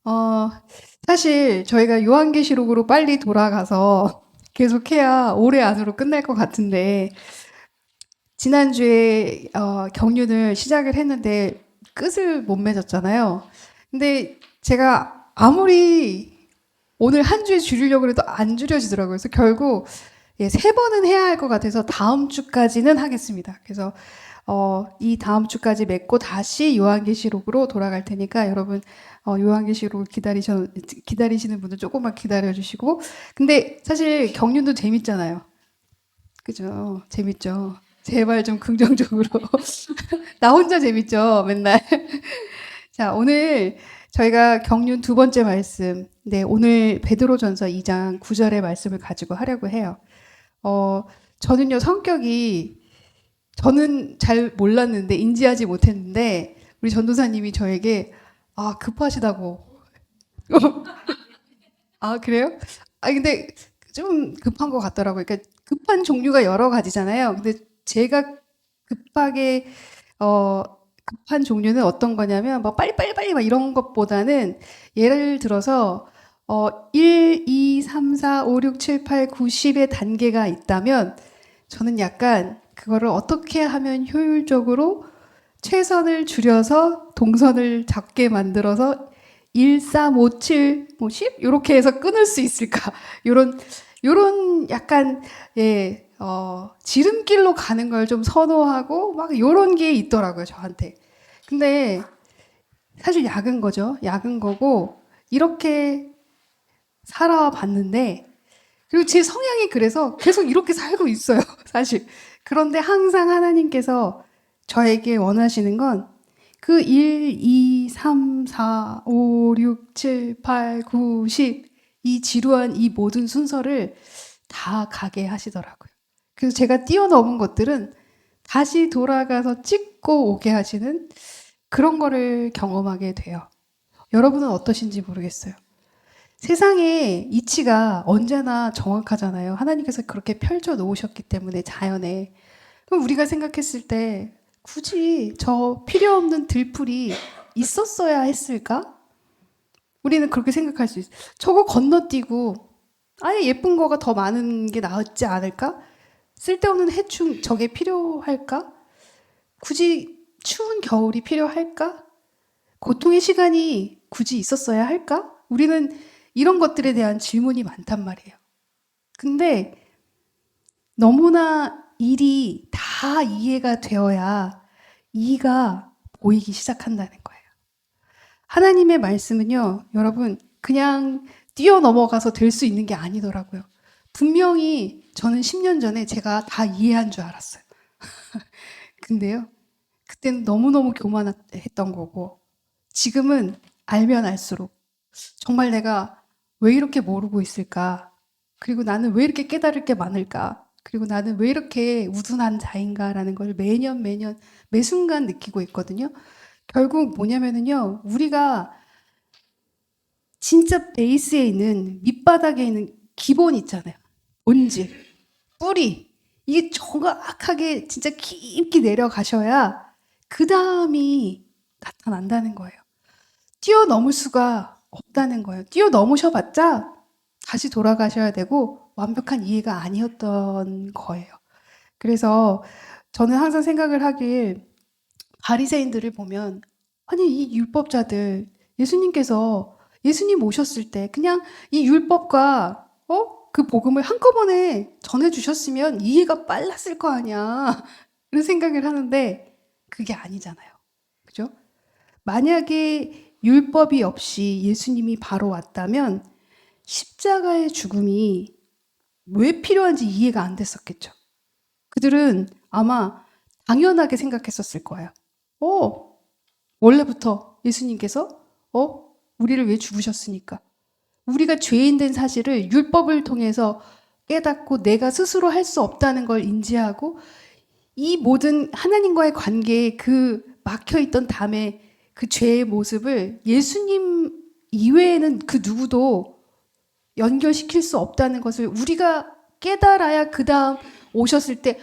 어, 사실 저희가 요한계시록으로 빨리 돌아가서 계속해야 올해 안으로 끝날 것 같은데, 지난주에 경륜을 시작을 했는데 끝을 못 맺었잖아요. 근데 제가 아무리 오늘 한 주에 줄이려고 해도 안 줄여지더라고요. 그래서 결국 세 번은 해야 할 것 같아서 다음 주까지는 하겠습니다. 그래서 이 다음 주까지 맺고 다시 요한계시록으로 돌아갈 테니까 여러분 요한계시록을 기다리시는 분들 조금만 기다려주시고, 근데 사실 경륜도 재밌잖아요. 그죠? 재밌죠. 제발 좀 긍정적으로. 나 혼자 재밌죠, 맨날. 자, 오늘 저희가 경륜 두 번째 말씀, 네, 오늘 베드로전서 2장 9절의 말씀을 가지고 하려고 해요. 어, 저는요, 성격이, 저는 잘 몰랐는데, 인지하지 못했는데, 우리 전도사님이 저에게, 아, 급하시다고. 아, 그래요? 아, 근데 좀 급한 것 같더라고요. 그러니까 급한 종류가 여러 가지잖아요. 근데 제가 급하게, 어, 급한 종류는 어떤 거냐면, 뭐 빨리빨리 막 이런 것보다는 예를 들어서, 1, 2, 3, 4, 5, 6, 7, 8, 9, 10의 단계가 있다면, 저는 약간 그거를 어떻게 하면 효율적으로 최선을 줄여서 동선을 작게 만들어서 1, 3, 5, 7, 뭐 10? 이렇게 해서 끊을 수 있을까? 요런 약간, 지름길로 가는 걸 좀 선호하고, 막 요런 게 있더라고요, 저한테. 근데 사실 약은 거죠. 약은 거고, 이렇게 살아봤는데, 그리고 제 성향이 그래서 계속 이렇게 살고 있어요, 사실. 그런데 항상 하나님께서 저에게 원하시는 건 그 1, 2, 3, 4, 5, 6, 7, 8, 9, 10, 이 지루한 이 모든 순서를 다 가게 하시더라고요. 그래서 제가 뛰어넘은 것들은 다시 돌아가서 찍고 오게 하시는 그런 거를 경험하게 돼요. 여러분은 어떠신지 모르겠어요. 세상의 이치가 언제나 정확하잖아요. 하나님께서 그렇게 펼쳐 놓으셨기 때문에 자연에. 그럼 우리가 생각했을 때 굳이 저 필요 없는 들풀이 있었어야 했을까? 우리는 그렇게 생각할 수 있어요. 저거 건너뛰고 아예 예쁜 거가 더 많은 게 낫지 않을까? 쓸데없는 해충 저게 필요할까? 굳이 추운 겨울이 필요할까? 고통의 시간이 굳이 있었어야 할까? 우리는 이런 것들에 대한 질문이 많단 말이에요. 근데 너무나 일이 다 이해가 되어야 이가 보이기 시작한다는 거예요. 하나님의 말씀은요, 여러분, 그냥 뛰어넘어가서 될 수 있는 게 아니더라고요. 분명히 저는 10년 전에 제가 다 이해한 줄 알았어요. 근데요, 그때는 너무너무 교만했던 거고, 지금은 알면 알수록 정말 내가 왜 이렇게 모르고 있을까? 그리고 나는 왜 이렇게 깨달을 게 많을까? 그리고 나는 왜 이렇게 우둔한 자인가라는 걸 매년 매년 매 순간 느끼고 있거든요. 결국 뭐냐면은요, 우리가 진짜 베이스에 있는 밑바닥에 있는 기본 있잖아요. 본질, 뿌리. 이게 정확하게 진짜 깊게 내려가셔야 그 다음이 나타난다는 거예요. 뛰어넘을 수가 없다는 거예요. 뛰어넘으셔봤자 다시 돌아가셔야 되고 완벽한 이해가 아니었던 거예요. 그래서 저는 항상 생각을 하길, 바리새인들을 보면 아니 이 율법자들, 예수님 오셨을 때 그냥 이 율법과 그 복음을 한꺼번에 전해 주셨으면 이해가 빨랐을 거 아니야. 이런 생각을 하는데 그게 아니잖아요. 그죠? 만약에 율법이 없이 예수님이 바로 왔다면 십자가의 죽음이 왜 필요한지 이해가 안 됐었겠죠. 그들은 아마 당연하게 생각했었을 거예요. 어, 원래부터 예수님께서 우리를 왜 죽으셨으니까. 우리가 죄인 된 사실을 율법을 통해서 깨닫고 내가 스스로 할 수 없다는 걸 인지하고 이 모든 하나님과의 관계에 그 막혀있던 담에 그 죄의 모습을 예수님 이외에는 그 누구도 연결시킬 수 없다는 것을 우리가 깨달아야 그 다음 오셨을 때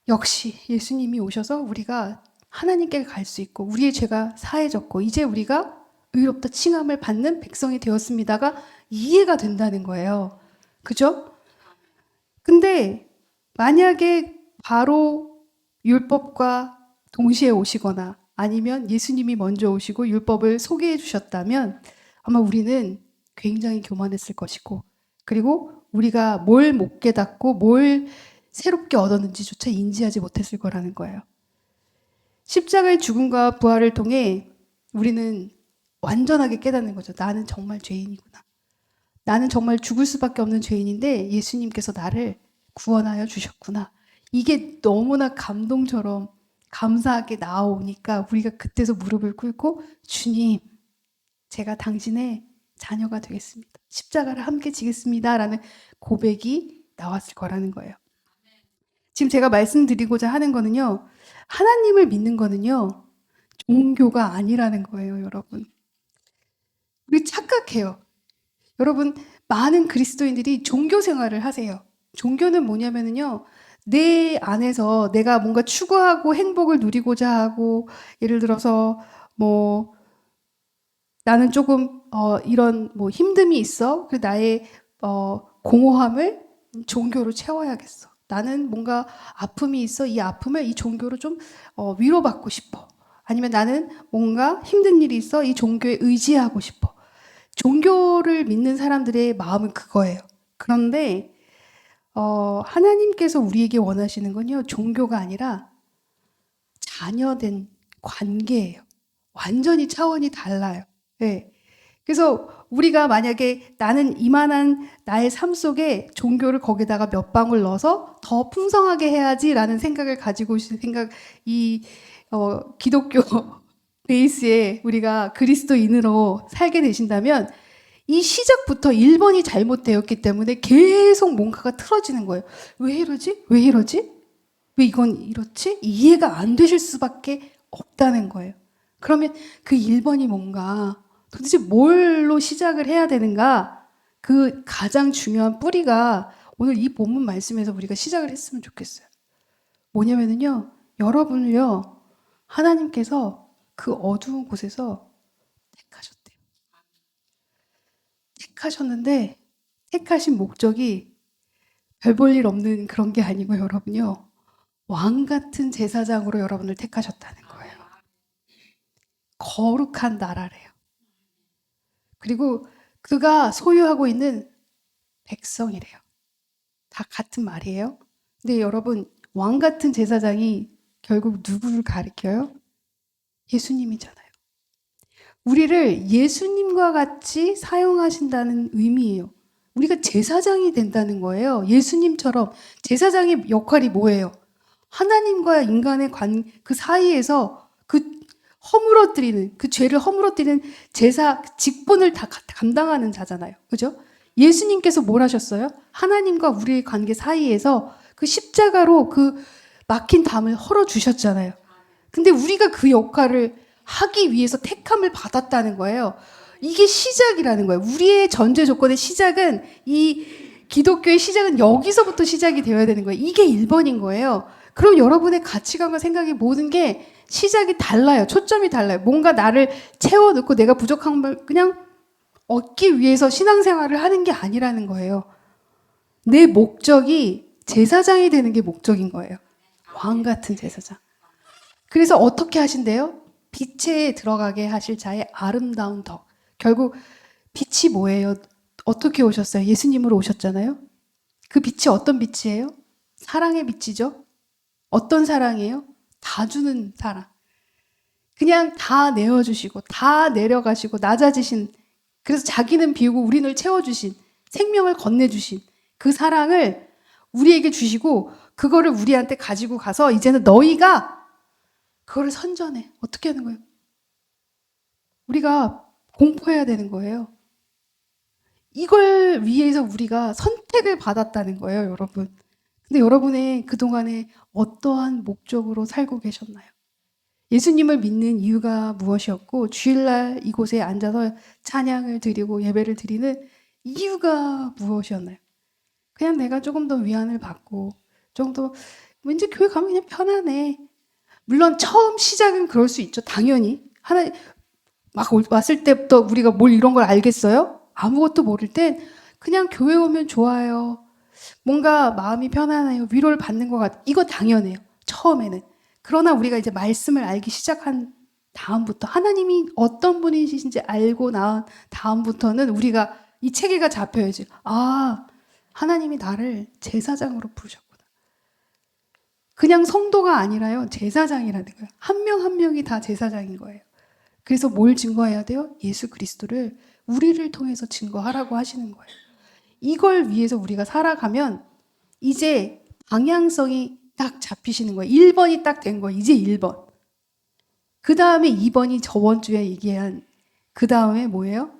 역시 예수님이 오셔서 우리가 하나님께 갈 수 있고 우리의 죄가 사해졌고 이제 우리가 의롭다 칭함을 받는 백성이 되었습니다가 이해가 된다는 거예요. 그죠? 근데 만약에 바로 율법과 동시에 오시거나 아니면 예수님이 먼저 오시고 율법을 소개해 주셨다면 아마 우리는 굉장히 교만했을 것이고, 그리고 우리가 뭘 못 깨닫고 뭘 새롭게 얻었는지조차 인지하지 못했을 거라는 거예요. 십자가의 죽음과 부활을 통해 우리는 완전하게 깨닫는 거죠. 나는 정말 죄인이구나. 나는 정말 죽을 수밖에 없는 죄인인데 예수님께서 나를 구원하여 주셨구나. 이게 너무나 감동처럼 감사하게 나오니까 우리가 그때서 무릎을 꿇고 주님, 제가 당신의 자녀가 되겠습니다. 십자가를 함께 지겠습니다. 라는 고백이 나왔을 거라는 거예요. 지금 제가 말씀드리고자 하는 거는요. 하나님을 믿는 거는요. 종교가 아니라는 거예요, 여러분. 우리 착각해요. 여러분, 많은 그리스도인들이 종교 생활을 하세요. 종교는 뭐냐면요. 내 안에서 내가 뭔가 추구하고 행복을 누리고자 하고, 예를 들어서 뭐 나는 조금 이런 뭐 힘듦이 있어. 그 나의 공허함을 종교로 채워야겠어. 나는 뭔가 아픔이 있어. 이 아픔을 이 종교로 좀 위로받고 싶어. 아니면 나는 뭔가 힘든 일이 있어. 이 종교에 의지하고 싶어. 종교를 믿는 사람들의 마음은 그거예요. 그런데 하나님께서 우리에게 원하시는 건요. 종교가 아니라 자녀된 관계예요. 완전히 차원이 달라요. 네. 그래서 우리가 만약에 나는 이만한 나의 삶 속에 종교를 거기다가 몇 방울 넣어서 더 풍성하게 해야지라는 생각을 가지고 있는 생각, 이 기독교 베이스에 우리가 그리스도인으로 살게 되신다면 이 시작부터 1번이 잘못되었기 때문에 계속 뭔가가 틀어지는 거예요. 왜 이러지? 왜 이러지? 왜 이건 이렇지? 이해가 안 되실 수밖에 없다는 거예요. 그러면 그 1번이 뭔가 도대체 뭘로 시작을 해야 되는가? 그 가장 중요한 뿌리가 오늘 이 본문 말씀에서 우리가 시작을 했으면 좋겠어요. 뭐냐면요. 여러분을요. 하나님께서 그 어두운 곳에서 택하셨대요. 택하셨는데 택하신 목적이 별 볼 일 없는 그런 게 아니고 여러분요. 왕 같은 제사장으로 여러분을 택하셨다는 거예요. 거룩한 나라래요. 그리고 그가 소유하고 있는 백성이래요. 다 같은 말이에요. 근데 여러분, 왕 같은 제사장이 결국 누구를 가리켜요? 예수님이잖아요. 우리를 예수님과 같이 사용하신다는 의미예요. 우리가 제사장이 된다는 거예요. 예수님처럼. 제사장의 역할이 뭐예요? 하나님과 인간의 그 사이에서 그 허물어뜨리는, 그 죄를 허물어뜨리는 제사 직분을 다 감당하는 자잖아요. 그죠? 예수님께서 뭘 하셨어요? 하나님과 우리의 관계 사이에서 그 십자가로 그 막힌 담을 헐어주셨잖아요. 근데 우리가 그 역할을 하기 위해서 택함을 받았다는 거예요. 이게 시작이라는 거예요. 우리의 전제 조건의 시작은, 이 기독교의 시작은 여기서부터 시작이 되어야 되는 거예요. 이게 1번인 거예요. 그럼 여러분의 가치관과 생각이 모든 게 시작이 달라요. 초점이 달라요. 뭔가 나를 채워넣고 내가 부족한 걸 그냥 얻기 위해서 신앙생활을 하는 게 아니라는 거예요. 내 목적이 제사장이 되는 게 목적인 거예요. 왕 같은 제사장. 그래서 어떻게 하신대요? 빛에 들어가게 하실 자의 아름다운 덕. 결국 빛이 뭐예요? 어떻게 오셨어요? 예수님으로 오셨잖아요. 그 빛이 어떤 빛이에요? 사랑의 빛이죠. 어떤 사랑이에요? 다 주는 사랑. 그냥 다 내어주시고 다 내려가시고 낮아지신, 그래서 자기는 비우고 우리를 채워주신, 생명을 건네주신 그 사랑을 우리에게 주시고 그거를 우리한테 가지고 가서 이제는 너희가 그거를 선전해. 어떻게 하는 거예요? 우리가 공포해야 되는 거예요. 이걸 위해서 우리가 선택을 받았다는 거예요, 여러분. 근데 여러분의 그동안에 어떠한 목적으로 살고 계셨나요? 예수님을 믿는 이유가 무엇이었고, 주일날 이곳에 앉아서 찬양을 드리고 예배를 드리는 이유가 무엇이었나요? 그냥 내가 조금 더 위안을 받고, 조금 더, 왠지 교회 가면 그냥 편하네. 물론 처음 시작은 그럴 수 있죠. 당연히. 막 왔을 때부터 우리가 뭘 이런 걸 알겠어요? 아무것도 모를 땐 그냥 교회 오면 좋아요. 뭔가 마음이 편안해요. 위로를 받는 것 같아요. 이거 당연해요. 처음에는. 그러나 우리가 이제 말씀을 알기 시작한 다음부터 하나님이 어떤 분이신지 알고 난 다음부터는 우리가 이 체계가 잡혀야지. 아, 하나님이 나를 제사장으로 부르셨구나. 그냥 성도가 아니라요. 제사장이라는 거예요. 한 명 한 명이 다 제사장인 거예요. 그래서 뭘 증거해야 돼요? 예수 그리스도를 우리를 통해서 증거하라고 하시는 거예요. 이걸 위해서 우리가 살아가면 이제 방향성이 딱 잡히시는 거예요. 1번이 딱 된 거예요. 이제 1번. 그 다음에 2번이 저번 주에 얘기한 그 다음에 뭐예요?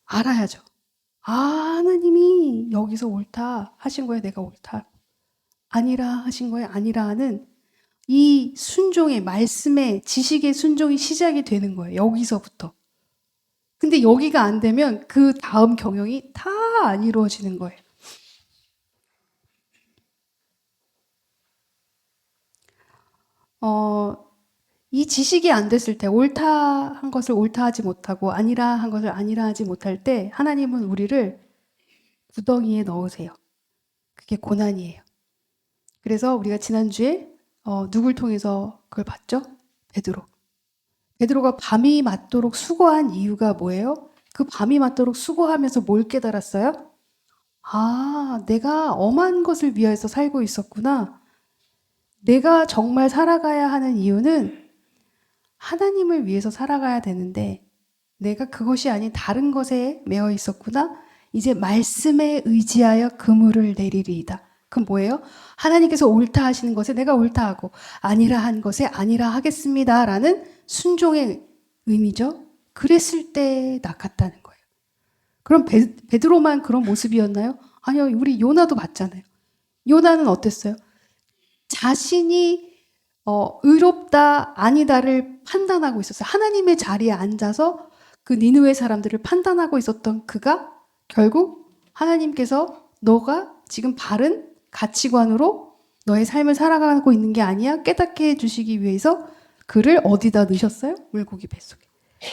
알아야죠. 아, 하나님이 여기서 옳다 하신 거예요. 내가 옳다. 아니라 하신 거예요. 아니라 하는 이 순종의 말씀의 지식의 순종이 시작이 되는 거예요. 여기서부터. 근데 여기가 안 되면 그 다음 경영이 다 안 이루어지는 거예요. 이 지식이 안 됐을 때 옳다 한 것을 옳다 하지 못하고 아니라 한 것을 아니라 하지 못할 때 하나님은 우리를 구덩이에 넣으세요. 그게 고난이에요. 그래서 우리가 지난주에 누굴 통해서 그걸 봤죠? 베드로. 베드로가 밤이 맞도록 수고한 이유가 뭐예요? 그 밤이 맞도록 수고하면서 뭘 깨달았어요? 아, 내가 엄한 것을 위해서 살고 있었구나. 내가 정말 살아가야 하는 이유는 하나님을 위해서 살아가야 되는데 내가 그것이 아닌 다른 것에 매여 있었구나. 이제 말씀에 의지하여 그물을 내리리이다. 그럼 뭐예요? 하나님께서 옳다 하시는 것에 내가 옳다 하고 아니라 한 것에 아니라 하겠습니다. 라는 순종의 의미죠. 그랬을 때 낚았다는 거예요. 그럼 베드로만 그런 모습이었나요? 아니요. 우리 요나도 봤잖아요. 요나는 어땠어요? 자신이 의롭다 아니다를 판단하고 있었어요. 하나님의 자리에 앉아서 그 니느웨 사람들을 판단하고 있었던 그가 결국 하나님께서 너가 지금 바른 가치관으로 너의 삶을 살아가고 있는 게 아니야 깨닫게 해주시기 위해서 그를 어디다 넣으셨어요? 물고기 뱃속에.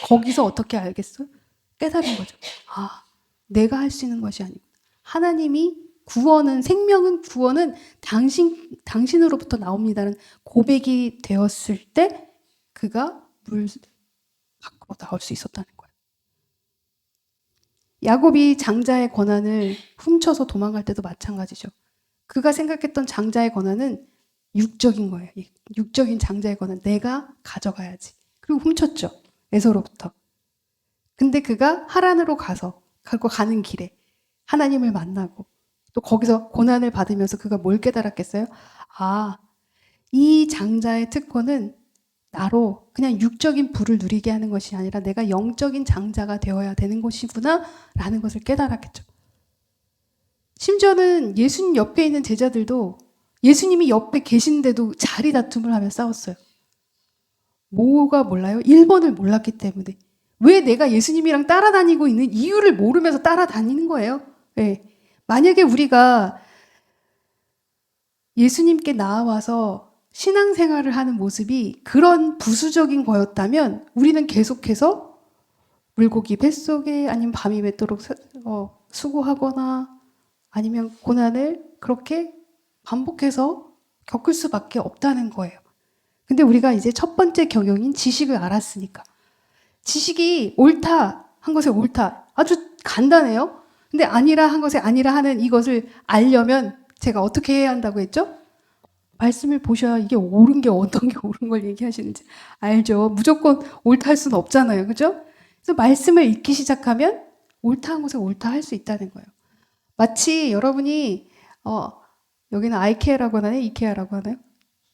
거기서 어떻게 알겠어요? 깨달은 거죠. 아, 내가 할 수 있는 것이 아니고 하나님이 구원은 당신으로부터 나옵니다는 고백이 되었을 때 그가 물 밖으로 나올 수 있었다는 거예요. 야곱이 장자의 권한을 훔쳐서 도망갈 때도 마찬가지죠. 그가 생각했던 장자의 권한은 육적인 거예요. 육적인 장자의 권한. 내가 가져가야지. 그리고 훔쳤죠. 에서로부터. 근데 그가 하란으로 가는 길에 하나님을 만나고 또 거기서 고난을 받으면서 그가 뭘 깨달았겠어요? 아, 이 장자의 특권은 나로 그냥 육적인 부를 누리게 하는 것이 아니라 내가 영적인 장자가 되어야 되는 것이구나 라는 것을 깨달았겠죠. 심지어는 예수님 옆에 있는 제자들도 예수님이 옆에 계신데도 자리 다툼을 하며 싸웠어요. 뭐가 몰라요? 1번을 몰랐기 때문에. 왜 내가 예수님이랑 따라다니고 있는 이유를 모르면서 따라다니는 거예요. 네. 만약에 우리가 예수님께 나와서 신앙생활을 하는 모습이 그런 부수적인 거였다면 우리는 계속해서 물고기 뱃속에 아니면 밤이 맺도록 수고하거나 아니면 고난을 그렇게 반복해서 겪을 수밖에 없다는 거예요. 근데 우리가 이제 첫 번째 경영인 지식을 알았으니까 지식이 옳다 한 것에 옳다 아주 간단해요. 근데 아니라 한 것에 아니라 하는 이것을 알려면 제가 어떻게 해야 한다고 했죠? 말씀을 보셔야 이게 옳은 게 어떤 게 옳은 걸 얘기하시는지 알죠. 무조건 옳다 할 수는 없잖아요. 그죠? 그래서 말씀을 읽기 시작하면 옳다 한 것에 옳다 할 수 있다는 거예요. 마치 여러분이 여기는 아이케아라고 하나요? 이케아라고 하나요?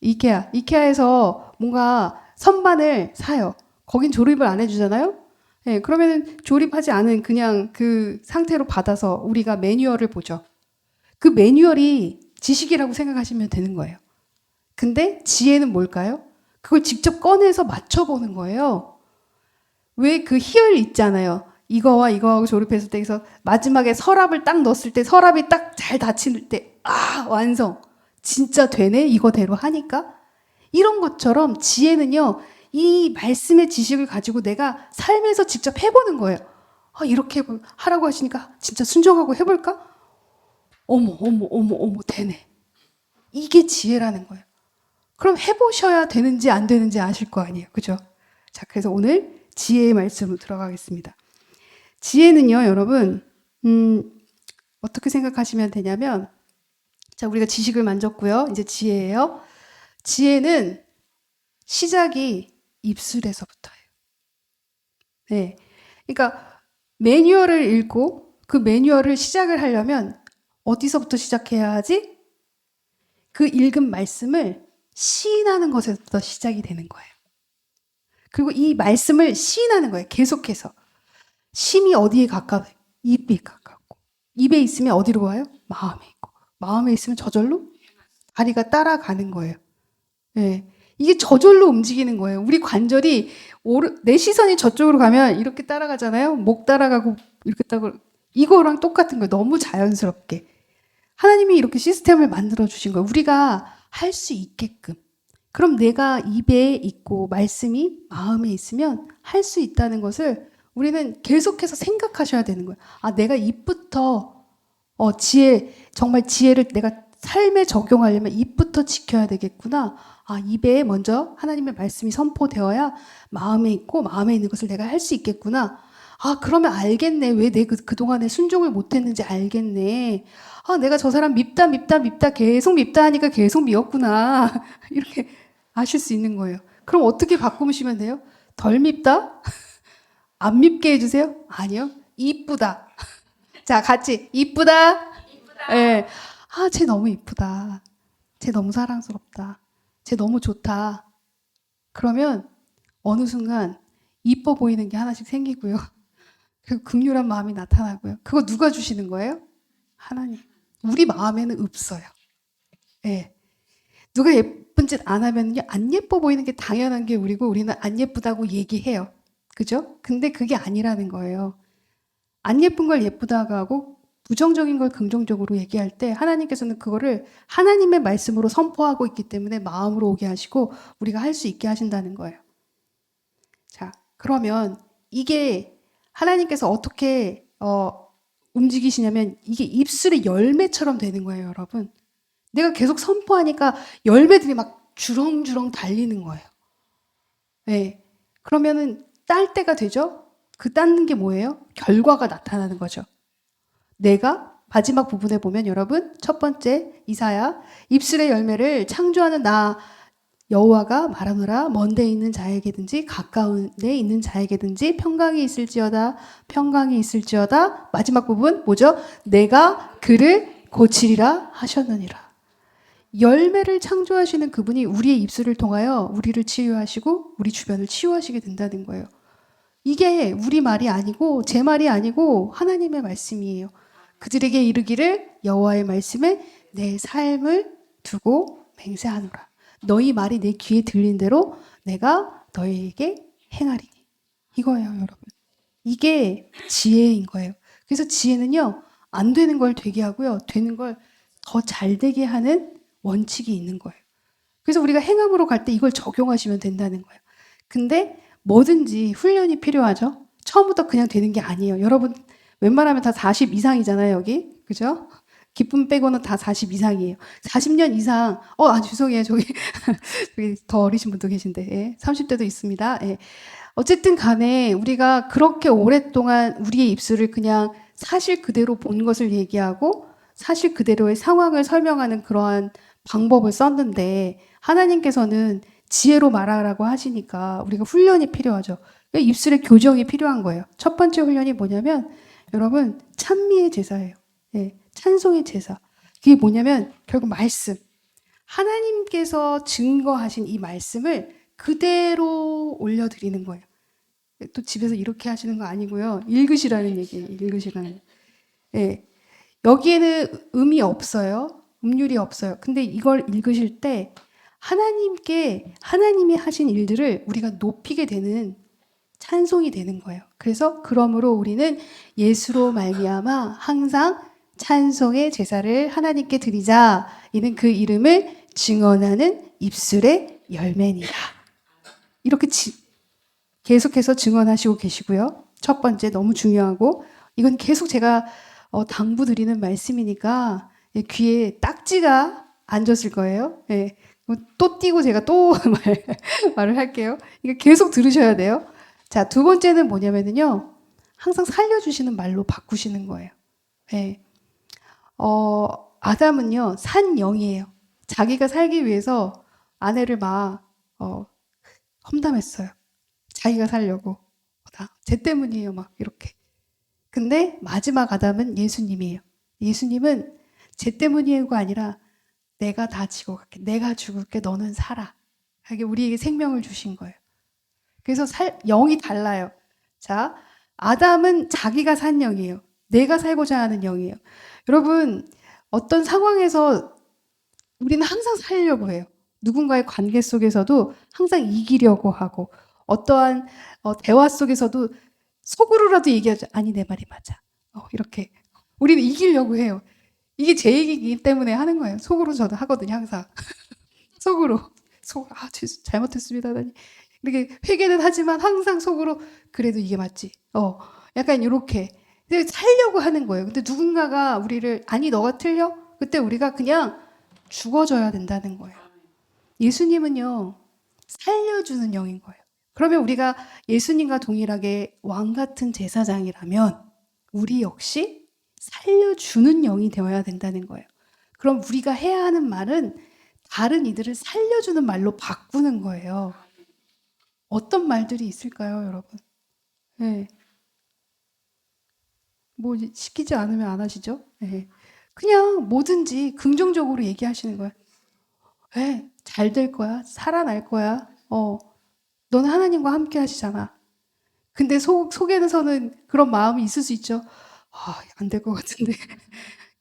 이케아에서 뭔가 선반을 사요. 거긴 조립을 안 해주잖아요. 네, 그러면 조립하지 않은 그냥 그 상태로 받아서 우리가 매뉴얼을 보죠. 그 매뉴얼이 지식이라고 생각하시면 되는 거예요. 근데 지혜는 뭘까요? 그걸 직접 꺼내서 맞춰보는 거예요. 왜 그 희열 있잖아요. 이거와 이거하고 조립했을 때 마지막에 서랍을 딱 넣었을 때 서랍이 딱 잘 닫힐 때 완성. 진짜 되네? 이거대로 하니까? 이런 것처럼 지혜는요. 이 말씀의 지식을 가지고 내가 삶에서 직접 해보는 거예요. 이렇게 하라고 하시니까 진짜 순종하고 해볼까? 어머, 되네. 이게 지혜라는 거예요. 그럼 해보셔야 되는지 안 되는지 아실 거 아니에요. 그죠? 자, 그래서 오늘 지혜의 말씀으로 들어가겠습니다. 지혜는요, 여러분, 어떻게 생각하시면 되냐면, 자, 우리가 지식을 만졌고요. 이제 지혜예요. 지혜는 시작이 입술에서부터예요. 네. 그러니까 매뉴얼을 읽고 그 매뉴얼을 시작을 하려면 어디서부터 시작해야 하지? 그 읽은 말씀을 시인하는 것에서부터 시작이 되는 거예요. 그리고 이 말씀을 시인하는 거예요. 계속해서. 심이 어디에 가까워요? 입에 가깝고. 입에 있으면 어디로 와요? 마음에 있고. 마음에 있으면 저절로 다리가 따라가는 거예요. 네. 이게 저절로 움직이는 거예요. 우리 관절이 내 시선이 저쪽으로 가면 이렇게 따라가잖아요. 목 따라가고 이렇게 따라가고. 이거랑 똑같은 거예요. 너무 자연스럽게. 하나님이 이렇게 시스템을 만들어 주신 거예요. 우리가 할 수 있게끔. 그럼 내가 입에 있고 말씀이 마음에 있으면 할 수 있다는 것을 우리는 계속해서 생각하셔야 되는 거예요. 내가 입부터 정말 지혜를 내가 삶에 적용하려면 입부터 지켜야 되겠구나. 입에 먼저 하나님의 말씀이 선포되어야 마음에 있고 마음에 있는 것을 내가 할 수 있겠구나. 그러면 알겠네. 왜 내가 그동안에 순종을 못했는지 알겠네. 내가 저 사람 밉다 계속 밉다 하니까 계속 미웠구나. 이렇게 아실 수 있는 거예요. 그럼 어떻게 바꾸시면 돼요? 덜 밉다? 안 밉게 해주세요? 아니요. 이쁘다. 자, 같이. 이쁘다. 예. 쟤 너무 이쁘다. 쟤 너무 사랑스럽다. 쟤 너무 좋다. 그러면 어느 순간 이뻐 보이는 게 하나씩 생기고요. 그리고 긍휼한 마음이 나타나고요. 그거 누가 주시는 거예요? 하나님. 우리 마음에는 없어요. 예. 누가 예쁜 짓 안 하면요, 안 예뻐 보이는 게 당연한 게 우리고 우리는 안 예쁘다고 얘기해요. 그죠? 근데 그게 아니라는 거예요. 안 예쁜 걸 예쁘다고 하고 부정적인 걸 긍정적으로 얘기할 때 하나님께서는 그거를 하나님의 말씀으로 선포하고 있기 때문에 마음으로 오게 하시고 우리가 할 수 있게 하신다는 거예요. 자, 그러면 이게 하나님께서 어떻게 움직이시냐면 이게 입술의 열매처럼 되는 거예요, 여러분. 내가 계속 선포하니까 열매들이 막 주렁주렁 달리는 거예요. 네. 그러면은 딸 때가 되죠? 그 따는 게 뭐예요? 결과가 나타나는 거죠. 내가 마지막 부분에 보면 여러분 첫 번째 이사야 입술의 열매를 창조하는 나 여호와가 말하노라 먼 데 있는 자에게든지 가까운 데 있는 자에게든지 평강이 있을지어다 마지막 부분 뭐죠? 내가 그를 고치리라 하셨느니라. 열매를 창조하시는 그분이 우리의 입술을 통하여 우리를 치유하시고 우리 주변을 치유하시게 된다는 거예요. 이게 우리 말이 아니고 제 말이 아니고 하나님의 말씀이에요. 그들에게 이르기를 여호와의 말씀에 내 삶을 두고 맹세하노라. 너희 말이 내 귀에 들린 대로 내가 너희에게 행하리니. 이거예요, 여러분. 이게 지혜인 거예요. 그래서 지혜는요, 안 되는 걸 되게 하고요, 되는 걸 더 잘 되게 하는 원칙이 있는 거예요. 그래서 우리가 행함으로 갈 때 이걸 적용하시면 된다는 거예요. 근데 뭐든지 훈련이 필요하죠. 처음부터 그냥 되는 게 아니에요. 여러분 웬만하면 다 40 이상이잖아요, 여기. 그죠? 기쁨 빼고는 다 40 이상이에요. 40년 이상, 죄송해요. 저기 더 어리신 분도 계신데, 예. 30대도 있습니다. 예. 어쨌든 간에 우리가 그렇게 오랫동안 우리의 입술을 그냥 사실 그대로 본 것을 얘기하고 사실 그대로의 상황을 설명하는 그러한 방법을 썼는데 하나님께서는 지혜로 말하라고 하시니까 우리가 훈련이 필요하죠. 입술의 교정이 필요한 거예요. 첫 번째 훈련이 뭐냐면 여러분 찬미의 제사예요. 예, 찬송의 제사. 그게 뭐냐면 결국 말씀. 하나님께서 증거하신 이 말씀을 그대로 올려드리는 거예요. 또 집에서 이렇게 하시는 거 아니고요. 읽으시라는 얘기예요. 읽으시라는. 예, 여기에는 음이 없어요. 음률이 없어요. 근데 이걸 읽으실 때 하나님이 하신 일들을 우리가 높이게 되는 찬송이 되는 거예요. 그래서 그러므로 우리는 예수로 말미암아 항상 찬송의 제사를 하나님께 드리자. 이는 그 이름을 증언하는 입술의 열매니라. 이렇게 계속해서 증언하시고 계시고요. 첫 번째 너무 중요하고 이건 계속 제가 당부드리는 말씀이니까 귀에 딱지가 앉았을 거예요. 예. 또 띄고 제가 또 말을 할게요. 이거 계속 들으셔야 돼요. 자, 두 번째는 뭐냐면요. 항상 살려주시는 말로 바꾸시는 거예요. 예. 아담은요, 산 영이에요. 자기가 살기 위해서 아내를 막, 험담했어요. 자기가 살려고. 쟤 때문이에요. 막, 이렇게. 근데 마지막 아담은 예수님이에요. 예수님은 쟤 때문이고가 아니라 내가 다 지고 갈게. 내가 죽을게. 너는 살아. 이게 우리에게 생명을 주신 거예요. 그래서 영이 달라요. 자, 아담은 자기가 산 영이에요. 내가 살고자 하는 영이에요. 여러분, 어떤 상황에서 우리는 항상 살려고 해요. 누군가의 관계 속에서도 항상 이기려고 하고, 어떠한 대화 속에서도 속으로라도 얘기하죠. 아니, 내 말이 맞아. 이렇게. 우리는 이기려고 해요. 이게 제 얘기이기 때문에 하는 거예요. 속으로 저도 하거든요, 항상. 속으로. 잘못했습니다. 이렇게 회개는 하지만 항상 속으로, 그래도 이게 맞지. 약간 이렇게. 살려고 하는 거예요. 근데 누군가가 우리를, 아니, 너가 틀려? 그때 우리가 그냥 죽어줘야 된다는 거예요. 예수님은요, 살려주는 영인 거예요. 그러면 우리가 예수님과 동일하게 왕 같은 제사장이라면 우리 역시 살려주는 영이 되어야 된다는 거예요. 그럼 우리가 해야 하는 말은 다른 이들을 살려주는 말로 바꾸는 거예요. 어떤 말들이 있을까요, 여러분? 네. 뭐 시키지 않으면 안 하시죠? 네. 그냥 뭐든지 긍정적으로 얘기하시는 거예요. 네, 잘 될 거야. 살아날 거야. 너는 하나님과 함께 하시잖아. 근데 속에서는 그런 마음이 있을 수 있죠. 안 될 것 같은데.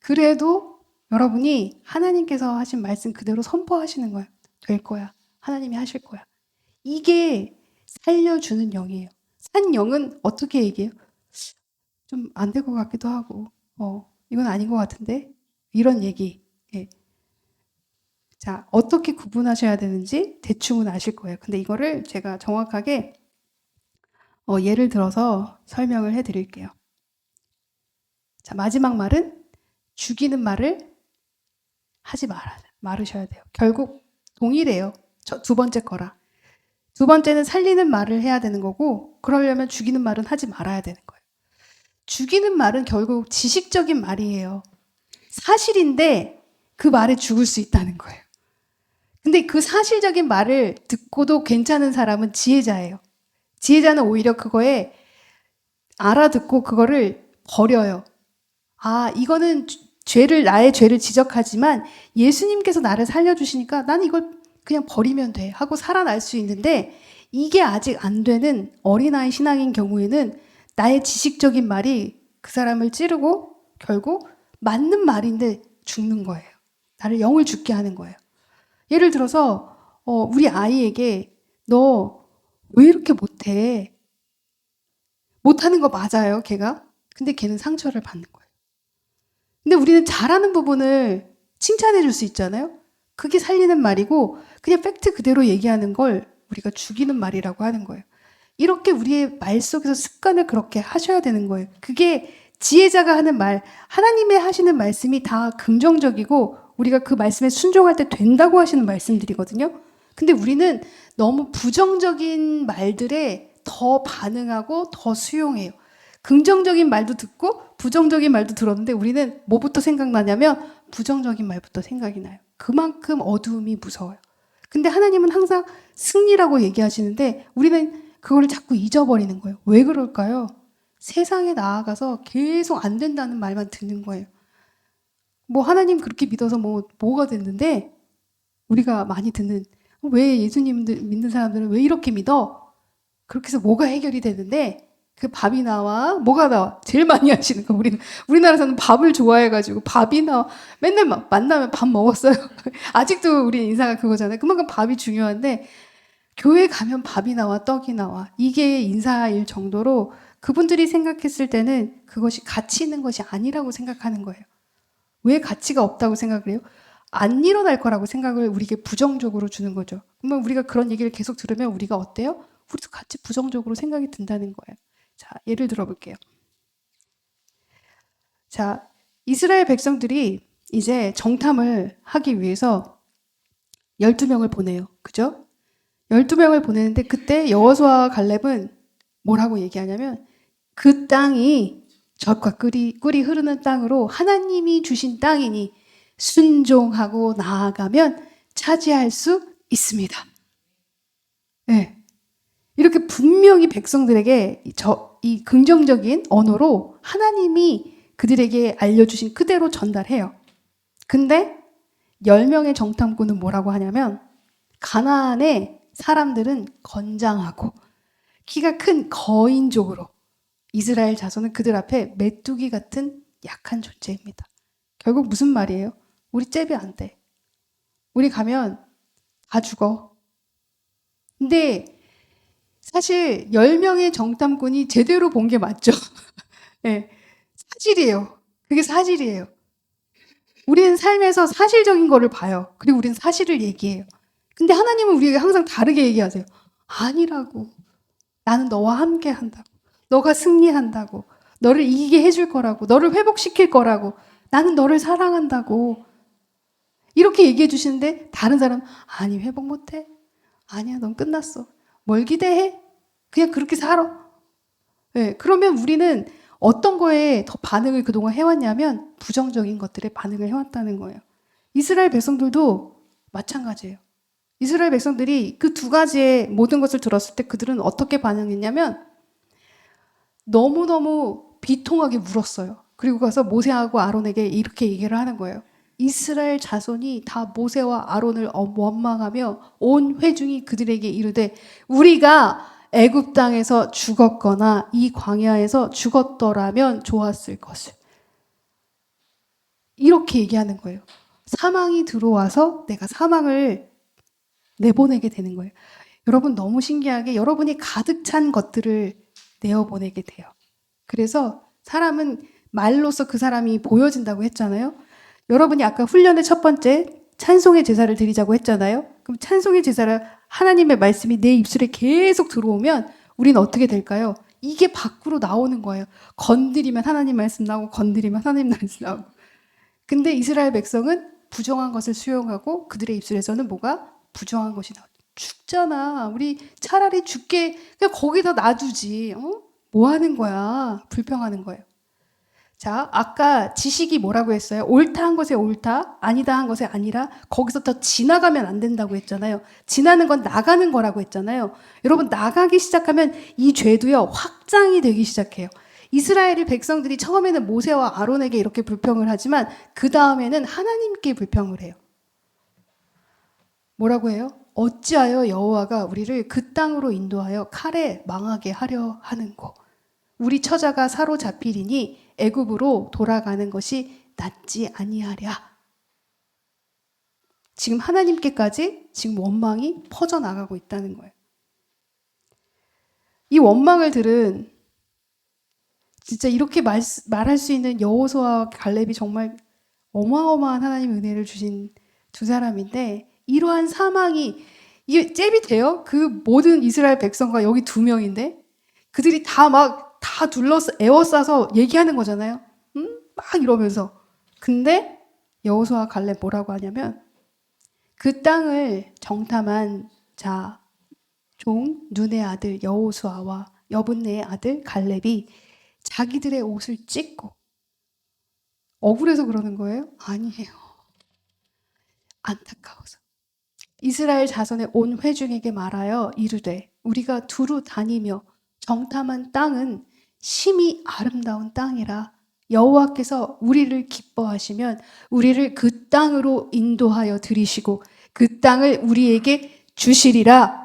그래도 여러분이 하나님께서 하신 말씀 그대로 선포하시는 거예요. 될 거야. 하나님이 하실 거야. 이게 살려주는 영이에요. 산 영은 어떻게 얘기해요? 좀 안 될 것 같기도 하고, 이건 아닌 것 같은데? 이런 얘기. 예. 자, 어떻게 구분하셔야 되는지 대충은 아실 거예요. 근데 이거를 제가 정확하게 예를 들어서 설명을 해 드릴게요. 자, 마지막 말은 죽이는 말을 하지 말으셔야 돼요. 결국 동일해요. 두 번째 거랑. 두 번째는 살리는 말을 해야 되는 거고, 그러려면 죽이는 말은 하지 말아야 되는 거예요. 죽이는 말은 결국 지식적인 말이에요. 사실인데 그 말에 죽을 수 있다는 거예요. 근데 그 사실적인 말을 듣고도 괜찮은 사람은 지혜자예요. 지혜자는 오히려 그거에 알아듣고 그거를 버려요. 이거는 나의 죄를 지적하지만 예수님께서 나를 살려주시니까 난 이걸 그냥 버리면 돼 하고 살아날 수 있는데, 이게 아직 안 되는 어린아이 신앙인 경우에는 나의 지식적인 말이 그 사람을 찌르고 결국 맞는 말인데 죽는 거예요. 나를 영을 죽게 하는 거예요. 예를 들어서 우리 아이에게 너 왜 이렇게 못해? 못하는 거 맞아요, 걔가. 근데 걔는 상처를 받는 거예요. 근데 우리는 잘하는 부분을 칭찬해 줄 수 있잖아요. 그게 살리는 말이고 그냥 팩트 그대로 얘기하는 걸 우리가 죽이는 말이라고 하는 거예요. 이렇게 우리의 말 속에서 습관을 그렇게 하셔야 되는 거예요. 그게 지혜자가 하는 말, 하나님의 하시는 말씀이 다 긍정적이고 우리가 그 말씀에 순종할 때 된다고 하시는 말씀들이거든요. 근데 우리는 너무 부정적인 말들에 더 반응하고 더 수용해요. 긍정적인 말도 듣고 부정적인 말도 들었는데 우리는 뭐부터 생각나냐면 부정적인 말부터 생각이 나요. 그만큼 어두움이 무서워요. 근데 하나님은 항상 승리라고 얘기하시는데 우리는 그거를 자꾸 잊어버리는 거예요. 왜 그럴까요? 세상에 나아가서 계속 안 된다는 말만 듣는 거예요. 뭐 하나님 그렇게 믿어서 뭐가 됐는데 우리가 많이 듣는, 왜 예수님 믿는 사람들은 왜 이렇게 믿어? 그렇게 해서 뭐가 해결이 되는데 그 밥이 나와, 뭐가 나와? 제일 많이 하시는 거. 우리나라에서는 밥을 좋아해가지고 밥이 나와. 맨날 만나면 밥 먹었어요. 아직도 우리 인사가 그거잖아요. 그만큼 밥이 중요한데 교회 가면 밥이 나와, 떡이 나와. 이게 인사일 정도로 그분들이 생각했을 때는 그것이 가치 있는 것이 아니라고 생각하는 거예요. 왜 가치가 없다고 생각을 해요? 안 일어날 거라고 생각을 우리에게 부정적으로 주는 거죠. 그러면 우리가 그런 얘기를 계속 들으면 우리가 어때요? 우리도 같이 부정적으로 생각이 든다는 거예요. 자, 예를 들어볼게요. 자, 이스라엘 백성들이 이제 정탐을 하기 위해서 12명을 보내요. 그죠? 12명을 보내는데 그때 여호수아와 갈렙은 뭐라고 얘기하냐면 그 땅이 젖과 꿀이 흐르는 땅으로 하나님이 주신 땅이니 순종하고 나아가면 차지할 수 있습니다. 네. 이렇게 분명히 백성들에게 이 긍정적인 언어로 하나님이 그들에게 알려주신 그대로 전달해요. 근데 10명의 정탐꾼은 뭐라고 하냐면 가나안의 사람들은 건장하고 키가 큰 거인족으로 이스라엘 자손은 그들 앞에 메뚜기 같은 약한 존재입니다. 결국 무슨 말이에요? 우리 잽이 안 돼. 우리 가면 다 죽어. 근데 사실 10명의 정탐꾼이 제대로 본 게 맞죠. 네, 사실이에요. 그게 사실이에요. 우리는 삶에서 사실적인 거를 봐요. 그리고 우리는 사실을 얘기해요. 근데 하나님은 우리에게 항상 다르게 얘기하세요. 아니라고. 나는 너와 함께 한다고. 너가 승리한다고. 너를 이기게 해줄 거라고. 너를 회복시킬 거라고. 나는 너를 사랑한다고. 이렇게 얘기해 주시는데 다른 사람은 아니 회복 못해. 아니야 넌 끝났어. 뭘 기대해? 그냥 그렇게 살아. 네, 그러면 우리는 어떤 거에 더 반응을 그동안 해왔냐면 부정적인 것들에 반응을 해왔다는 거예요. 이스라엘 백성들도 마찬가지예요. 이스라엘 백성들이 그 두 가지의 모든 것을 들었을 때 그들은 어떻게 반응했냐면 너무너무 비통하게 울었어요. 그리고 가서 모세하고 아론에게 이렇게 얘기를 하는 거예요. 이스라엘 자손이 다 모세와 아론을 원망하며 온 회중이 그들에게 이르되 우리가 애굽 땅에서 죽었거나 이 광야에서 죽었더라면 좋았을 것을. 이렇게 얘기하는 거예요. 사망이 들어와서 내가 사망을 내보내게 되는 거예요. 여러분 너무 신기하게 여러분이 가득 찬 것들을 내어보내게 돼요. 그래서 사람은 말로써 그 사람이 보여진다고 했잖아요. 여러분이 아까 훈련의 첫 번째 찬송의 제사를 드리자고 했잖아요. 그럼 찬송의 제사를 하나님의 말씀이 내 입술에 계속 들어오면 우리는 어떻게 될까요? 이게 밖으로 나오는 거예요. 건드리면 하나님 말씀 나오고 건드리면 하나님 말씀 나오고. 근데 이스라엘 백성은 부정한 것을 수용하고 그들의 입술에서는 뭐가? 부정한 것이 나오죠. 죽잖아. 우리 차라리 죽게 그냥 거기다 놔두지. 뭐 하는 거야? 불평하는 거예요. 자, 아까 지식이 뭐라고 했어요? 옳다 한 것에 옳다, 아니다 한 것에 아니라 거기서 더 지나가면 안 된다고 했잖아요. 지나는 건 나가는 거라고 했잖아요. 여러분 나가기 시작하면 이 죄도요 확장이 되기 시작해요. 이스라엘 백성들이 처음에는 모세와 아론에게 이렇게 불평을 하지만 그 다음에는 하나님께 불평을 해요. 뭐라고 해요? 어찌하여 여호와가 우리를 그 땅으로 인도하여 칼에 망하게 하려 하는고 우리 처자가 사로잡히리니 애굽으로 돌아가는 것이 낫지 아니하랴. 지금 하나님께까지 지금 원망이 퍼져나가고 있다는 거예요. 이 원망을 들은 진짜 이렇게 말할 수 있는 여호수아와 갈렙이 정말 어마어마한 하나님의 은혜를 주신 두 사람인데 이러한 사망이 이게 잽이 돼요? 그 모든 이스라엘 백성과 여기 2명인데 그들이 다 둘러싸 에워싸서 얘기하는 거잖아요. 막 이러면서. 근데 여호수아 갈렙 뭐라고 하냐면 그 땅을 정탐한 자 종 눈의 아들 여호수아와 여분네의 아들 갈렙이 자기들의 옷을 찢고 억울해서 그러는 거예요? 아니에요. 안타까워서. 이스라엘 자손의 온 회중에게 말하여 이르되 우리가 두루 다니며 정탐한 땅은 심히 아름다운 땅이라 여호와께서 우리를 기뻐하시면 우리를 그 땅으로 인도하여 들이시고 그 땅을 우리에게 주시리라.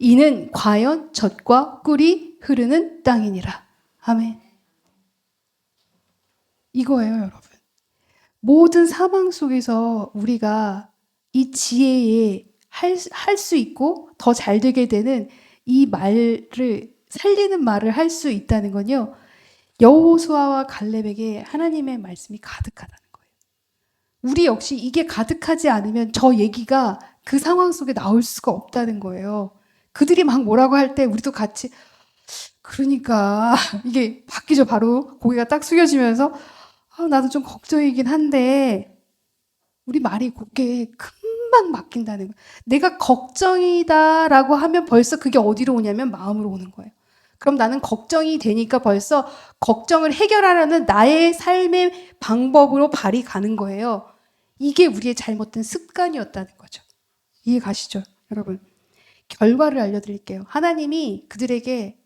이는 과연 젖과 꿀이 흐르는 땅이니라. 아멘. 이거예요, 여러분. 모든 사망 속에서 우리가 이 지혜에 할 수 있고 더 잘 되게 되는 이 말을 살리는 말을 할 수 있다는 건요. 여호수아와 갈렙에게 하나님의 말씀이 가득하다는 거예요. 우리 역시 이게 가득하지 않으면 저 얘기가 그 상황 속에 나올 수가 없다는 거예요. 그들이 막 뭐라고 할 때 우리도 같이 그러니까 이게 바뀌죠. 바로 고개가 딱 숙여지면서 나도 좀 걱정이긴 한데 우리 말이 그게 금방 바뀐다는 거예요. 내가 걱정이다라고 하면 벌써 그게 어디로 오냐면 마음으로 오는 거예요. 그럼 나는 걱정이 되니까 벌써 걱정을 해결하려는 나의 삶의 방법으로 발이 가는 거예요. 이게 우리의 잘못된 습관이었다는 거죠. 이해 가시죠, 여러분? 결과를 알려드릴게요. 하나님이 그들에게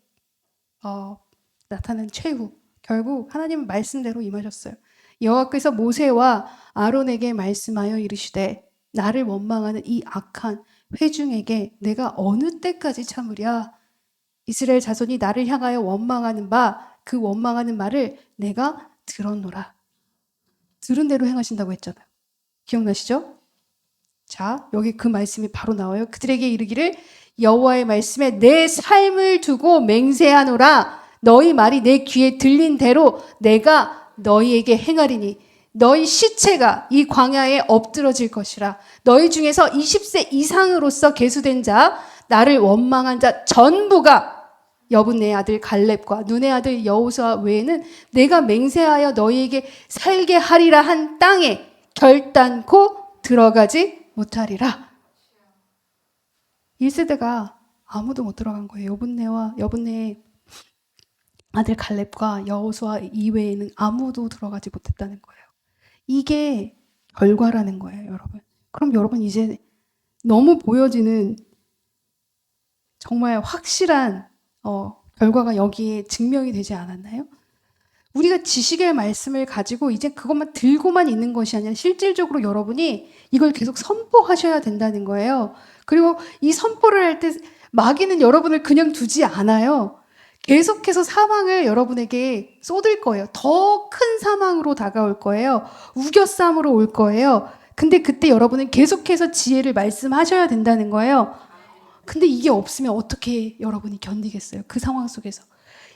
나타난 최후 결국 하나님은 말씀대로 임하셨어요. 여호와께서 모세와 아론에게 말씀하여 이르시되 나를 원망하는 이 악한 회중에게 내가 어느 때까지 참으랴. 이스라엘 자손이 나를 향하여 원망하는 바 그 원망하는 말을 내가 들었노라. 들은 대로 행하신다고 했잖아요. 기억나시죠? 자, 여기 그 말씀이 바로 나와요. 그들에게 이르기를 여호와의 말씀에 내 삶을 두고 맹세하노라. 너희 말이 내 귀에 들린 대로 내가 너희에게 행하리니 너희 시체가 이 광야에 엎드러질 것이라. 너희 중에서 20세 이상으로서 계수된 자, 나를 원망한 자 전부가 여분의 아들 갈렙과 눈의 아들 여호수아 외에는 내가 맹세하여 너희에게 살게 하리라 한 땅에 결단코 들어가지 못하리라. 1세대가 아무도 못 들어간 거예요. 여분네의 아들 갈렙과 여호수아 이외에는 아무도 들어가지 못했다는 거예요. 이게 결과라는 거예요, 여러분. 그럼 여러분 이제 너무 보여지는 정말 확실한 결과가 여기에 증명이 되지 않았나요? 우리가 지식의 말씀을 가지고 이제 그것만 들고만 있는 것이 아니라 실질적으로 여러분이 이걸 계속 선포하셔야 된다는 거예요. 그리고 이 선포를 할 때 마귀는 여러분을 그냥 두지 않아요. 계속해서 사망을 여러분에게 쏟을 거예요. 더 큰 사망으로 다가올 거예요. 우겨쌈으로 올 거예요. 근데 그때 여러분은 계속해서 지혜를 말씀하셔야 된다는 거예요. 근데 이게 없으면 어떻게 여러분이 견디겠어요? 그 상황 속에서.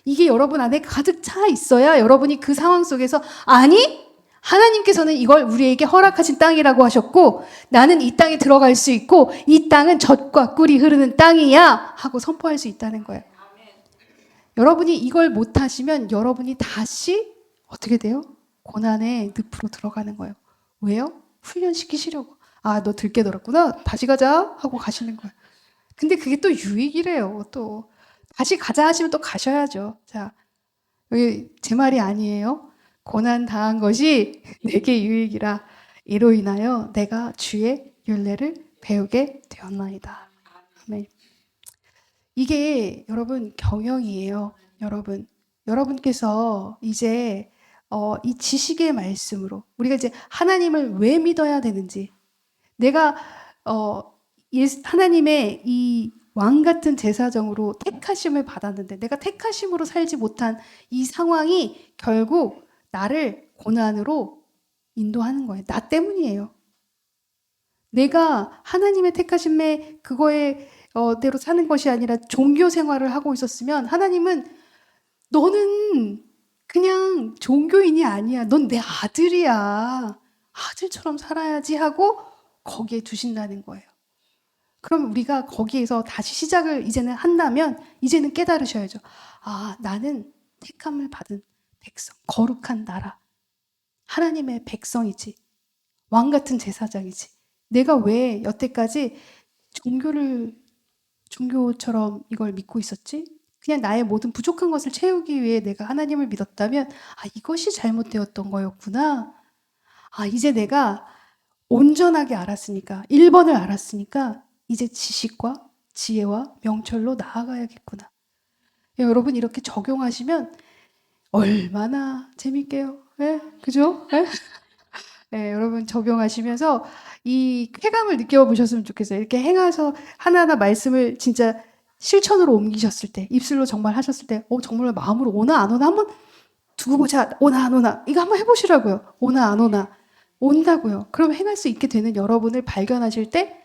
이게 여러분 안에 가득 차 있어야 여러분이 그 상황 속에서 아니, 하나님께서는 이걸 우리에게 허락하신 땅이라고 하셨고 나는 이 땅에 들어갈 수 있고 이 땅은 젖과 꿀이 흐르는 땅이야 하고 선포할 수 있다는 거예요. 여러분이 이걸 못하시면 여러분이 다시 어떻게 돼요? 고난의 늪으로 들어가는 거예요. 왜요? 훈련시키시려고. 너 들깨 들었구나. 다시 가자 하고 가시는 거예요. 근데 그게 또 유익이래요. 또 다시 가자 하시면 또 가셔야죠. 자, 여기 제 말이 아니에요. 고난 당한 것이 내게 유익이라. 이로 인하여 내가 주의 율례를 배우게 되었나이다. 아멘. 이게 여러분 경영이에요. 여러분께서 이제 이 지식의 말씀으로 우리가 이제 하나님을 왜 믿어야 되는지, 내가 하나님의 이 왕 같은 제사정으로 택하심을 받았는데 내가 택하심으로 살지 못한 이 상황이 결국 나를 고난으로 인도하는 거예요. 나 때문이에요. 내가 하나님의 택하심에 그거에 대로 사는 것이 아니라 종교 생활을 하고 있었으면 하나님은 너는 그냥 종교인이 아니야. 넌 내 아들이야. 아들처럼 살아야지 하고 거기에 두신다는 거예요. 그럼 우리가 거기에서 다시 시작을 이제는 한다면 이제는 깨달으셔야죠. 나는 택함을 받은 백성, 거룩한 나라, 하나님의 백성이지, 왕 같은 제사장이지. 내가 왜 여태까지 종교처럼 이걸 믿고 있었지? 그냥 나의 모든 부족한 것을 채우기 위해 내가 하나님을 믿었다면 이것이 잘못되었던 거였구나. 이제 내가 온전하게 알았으니까 1번을 알았으니까 이제 지식과 지혜와 명철로 나아가야겠구나. 여러분 이렇게 적용하시면 얼마나 재밌게요. 네? 그죠? 네? 네, 여러분 적용하시면서 이 쾌감을 느껴보셨으면 좋겠어요. 이렇게 행해서 하나하나 말씀을 진짜 실천으로 옮기셨을 때, 입술로 정말 하셨을 때, 정말 마음으로 오나 안 오나 한번 두고 보자. 오나 안 오나. 이거 한번 해보시라고요. 오나 안 오나. 온다고요. 그럼 행할 수 있게 되는 여러분을 발견하실 때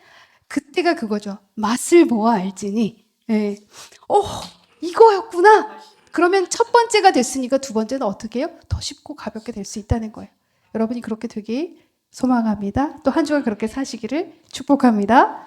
그때가 그거죠. 맛을 보아 알지니. 예. 이거였구나. 그러면 첫 번째가 됐으니까 두 번째는 어떻게 해요? 더 쉽고 가볍게 될 수 있다는 거예요. 여러분이 그렇게 되기 소망합니다. 또 한 주간 그렇게 사시기를 축복합니다.